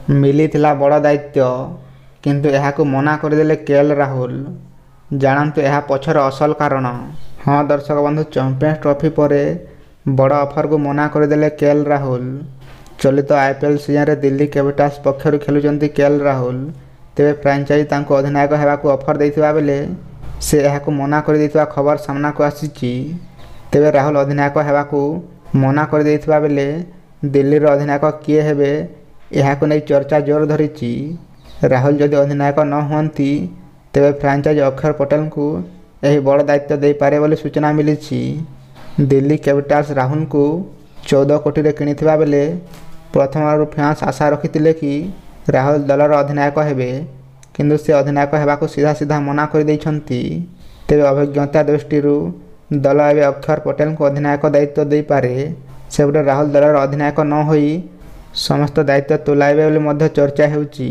ମିଳିଥିଲା ବଡ଼ ଦାୟିତ୍ୱ, କିନ୍ତୁ ଏହାକୁ ମନା କରିଦେଲେ କେଏଲ୍ ରାହୁଲ। ଜାଣନ୍ତୁ ଏହା ପଛର ଅସଲ କାରଣ। ହଁ ଦର୍ଶକ ବନ୍ଧୁ, ଚାମ୍ପିୟନ୍ସ ଟ୍ରଫି ପରେ ବଡ଼ ଅଫରକୁ ମନା କରିଦେଲେ କେଏଲ୍ ରାହୁଲ। ଚଳିତ ଆଇପିଏଲ୍ ସିଜନରେ ଦିଲ୍ଲୀ କ୍ୟାପିଟାଲ୍ସ ପକ୍ଷରୁ ଖେଳୁଛନ୍ତି କେଏଲ୍ ରାହୁଲ। ତେବେ ଫ୍ରାଞ୍ଚାଇଜି ତାଙ୍କୁ ଅଧିନାୟକ ହେବାକୁ ଅଫର ଦେଇଥିବା ବେଳେ ସେ ଏହାକୁ ମନା କରିଦେଇଥିବା ଖବର ସାମ୍ନାକୁ ଆସିଛି। ତେବେ ରାହୁଲ ଅଧିନାୟକ ହେବାକୁ ମନା କରିଦେଇଥିବା ବେଳେ ଦିଲ୍ଲୀର ଅଧିନାୟକ କିଏ ହେବେ ଏହାକୁ ନେଇ ଚର୍ଚ୍ଚା ଜୋର ଧରିଛି। ରାହୁଲ ଯଦି ଅଧିନାୟକ ନ ହୁଅନ୍ତି ତେବେ ଫ୍ରାଞ୍ଚାଇଜି ଅକ୍ଷର ପଟେଲଙ୍କୁ ଏହି ବଡ଼ ଦାୟିତ୍ୱ ଦେଇପାରେ ବୋଲି ସୂଚନା ମିଳିଛି। ଦିଲ୍ଲୀ କ୍ୟାପିଟାଲ୍ସ ରାହୁଲଙ୍କୁ 14 କୋଟିରେ କିଣିଥିବା ବେଳେ ପ୍ରଥମରୁ ଫ୍ୟାନ୍ସ ଆଶା ରଖିଥିଲେ କି ରାହୁଲ ଦଳର ଅଧିନାୟକ ହେବେ, କିନ୍ତୁ ସେ ଅଧିନାୟକ ହେବାକୁ ସିଧା ମନା କରିଦେଇଛନ୍ତି। ତେବେ ଅଭିଜ୍ଞତା ଦୃଷ୍ଟିରୁ ଦଳ ଏବେ ଅକ୍ଷର ପଟେଲଙ୍କୁ ଅଧିନାୟକ ଦାୟିତ୍ୱ ଦେଇପାରେ। ସେପଟେ ରାହୁଲ ଦଳର ଅଧିନାୟକ ନ ହୋଇ ସମସ୍ତ ଦାୟିତ୍ୱ ତୁଲାଇବେ ବୋଲି ମଧ୍ୟ ଚର୍ଚ୍ଚା ହେଉଛି।